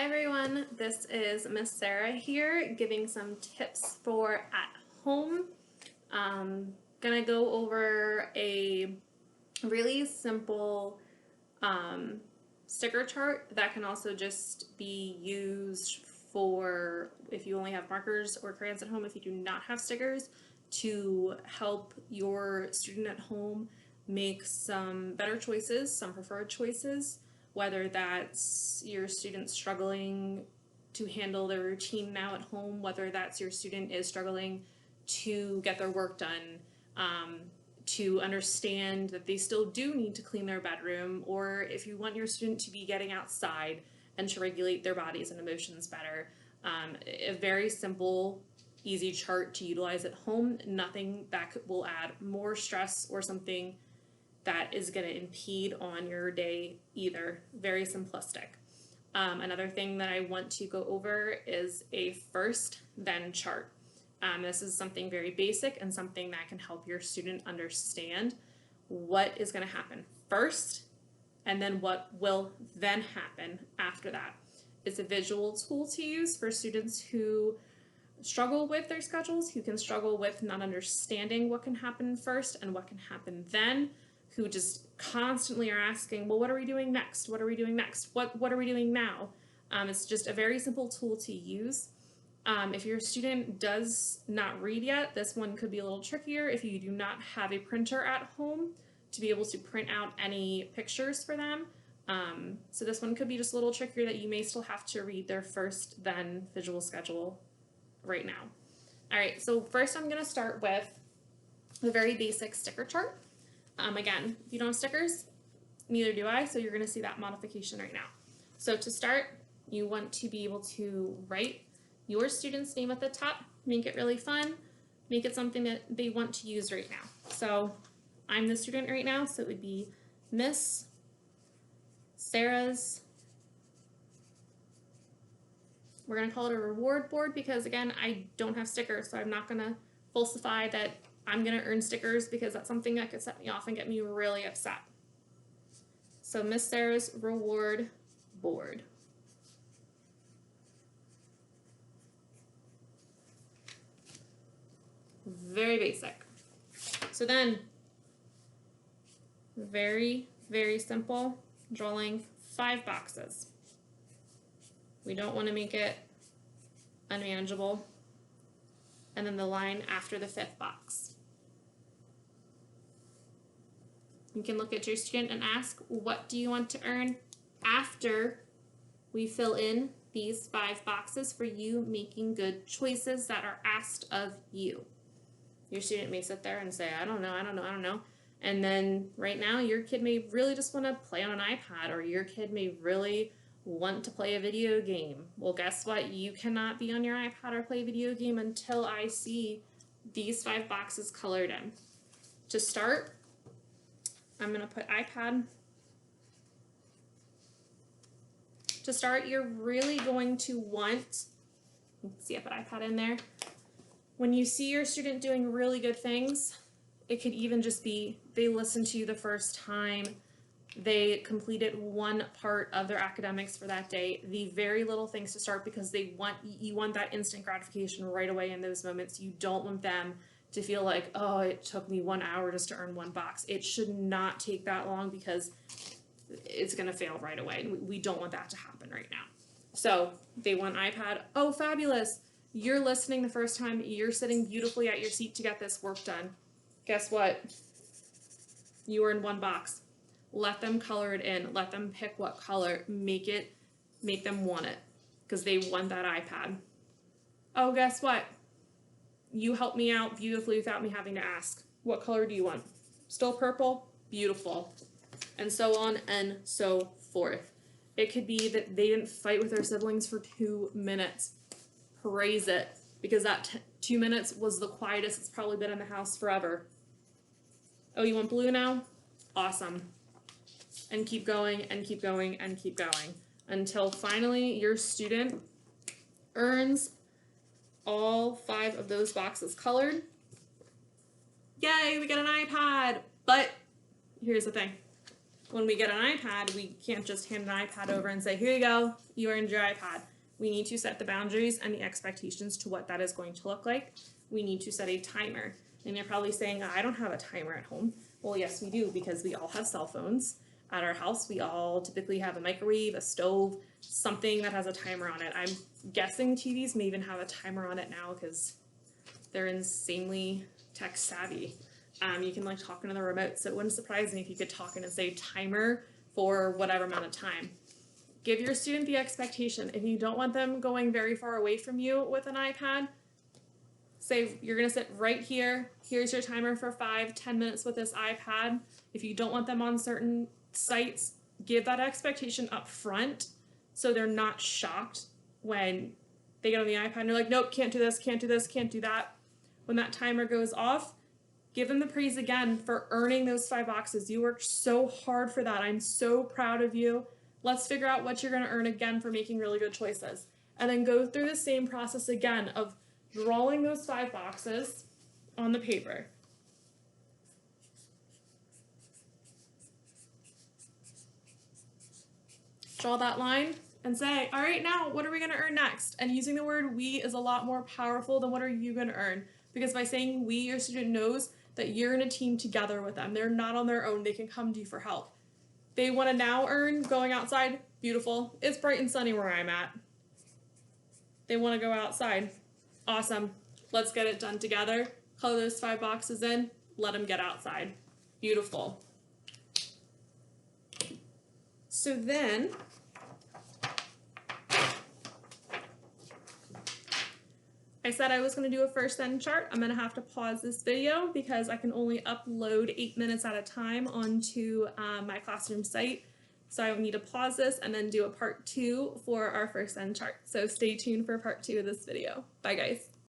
everyone, this is Miss Sarah here giving some tips for at home. Gonna go over a really simple sticker chart that can also just be used for if you only have markers or crayons at home, if you do not have stickers, to help your student at home make some better choices, some preferred choices, whether that's your student struggling to handle their routine now at home, whether that's your student is struggling to get their work done, to understand that they still do need to clean their bedroom, or if you want your student to be getting outside and to regulate their bodies and emotions better. A very simple, easy chart to utilize at home, nothing that will add more stress or something that is going to impede on your day either. Very simplistic. Another thing that I want to go over is a first then chart. This is something very basic and something that can help your student understand what is going to happen first and then what will then happen after that. It's a visual tool to use for students who struggle with their schedules, who can struggle with not understanding what can happen first and what can happen then, who just constantly are asking, well, what are we doing next? What are we doing next? What are we doing now? It's just a very simple tool to use. If your student does not read yet, this one could be a little trickier if you do not have a printer at home to be able to print out any pictures for them. So this one could be just a little trickier that you may still have to read their first then visual schedule right now. All right, so first I'm going to start with the very basic sticker chart. Again, if you don't have stickers, neither do I, so you're going to see that modification right now. So to start, you want to be able to write your student's name at the top, make it really fun, make it something that they want to use right now. So I'm the student right now, so it would be Miss Sarah's, we're going to call it a reward board because, again, I don't have stickers, so I'm not going to falsify that I'm going to earn stickers because that's something that could set me off and get me really upset. So Miss Sarah's reward board. Very basic. So then, very, very simple, drawing 5 boxes. We don't want to make it unmanageable. And then the line after the 5th box. You can look at your student and ask, what do you want to earn after we fill in these 5 boxes for you making good choices that are asked of you? Your student may sit there and say, I don't know. And then right now your kid may really just want to play on an iPad, or your kid may really want to play a video game. Well, guess what? You cannot be on your iPad or play a video game until I see these 5 boxes colored in. To start, I'm going to put iPad. To start, you're really going to want, see I put iPad in there. When you see your student doing really good things, it could even just be they listened to you the first time, they completed one part of their academics for that day. The very little things to start, because you want that instant gratification right away in those moments. You don't want them to feel like, oh, it took me 1 hour just to earn 1 box. It should not take that long because it's going to fail right away. We don't want that to happen right now. So they want iPad. Oh, fabulous. You're listening the first time. You're sitting beautifully at your seat to get this work done. Guess what? You earned 1 box. Let them color it in. Let them pick what color. Make them want it because they want that iPad. Oh, guess what? You helped me out beautifully without me having to ask. What color do you want? Still purple? Beautiful. And so on and so forth. It could be that they didn't fight with their siblings for 2 minutes. Praise it, because that 2 minutes was the quietest it's probably been in the house forever. Oh, you want blue now? Awesome. And keep going and keep going and keep going until finally your student earns all 5 of those boxes colored. Yay, we got an iPad! But here's the thing. when we get an iPad, we can't just hand an iPad over and say, here you go, you earned your iPad. We need to set the boundaries and the expectations to what that is going to look like. We need to set a timer. And you're probably saying, I don't have a timer at home. Well, yes, we do, because we all have cell phones. At our house, we all typically have a microwave, a stove, something that has a timer on it. I'm guessing TVs may even have a timer on it now because they're insanely tech savvy. You can like talk into the remote, so it wouldn't surprise me if you could talk in and say timer for whatever amount of time. Give your student the expectation. If you don't want them going very far away from you with an iPad, say you're going to sit right here. Here's your timer for 5-10 minutes with this iPad. If you don't want them on certain sites, give that expectation up front so they're not shocked when they get on the iPad and they're like, nope, can't do this, can't do this, can't do that. When that timer goes off, give them the praise again for earning those 5 boxes. You worked so hard for that. I'm so proud of you. Let's figure out what you're going to earn again for making really good choices. And then go through the same process again of drawing those 5 boxes on the paper. Draw that line and say, all right, now what are we going to earn next? And using the word we is a lot more powerful than what are you going to earn? Because by saying we, your student knows that you're in a team together with them. They're not on their own. They can come to you for help. They want to now earn going outside. Beautiful. It's bright and sunny where I'm at. They want to go outside. Awesome. Let's get it done together. Color those 5 boxes in. Let them get outside. Beautiful. So then, I said I was going to do a first end chart. I'm going to have to pause this video because I can only upload 8 minutes at a time onto my classroom site. So I will need to pause this and then do a part 2 for our first end chart. So stay tuned for part 2 of this video. Bye guys.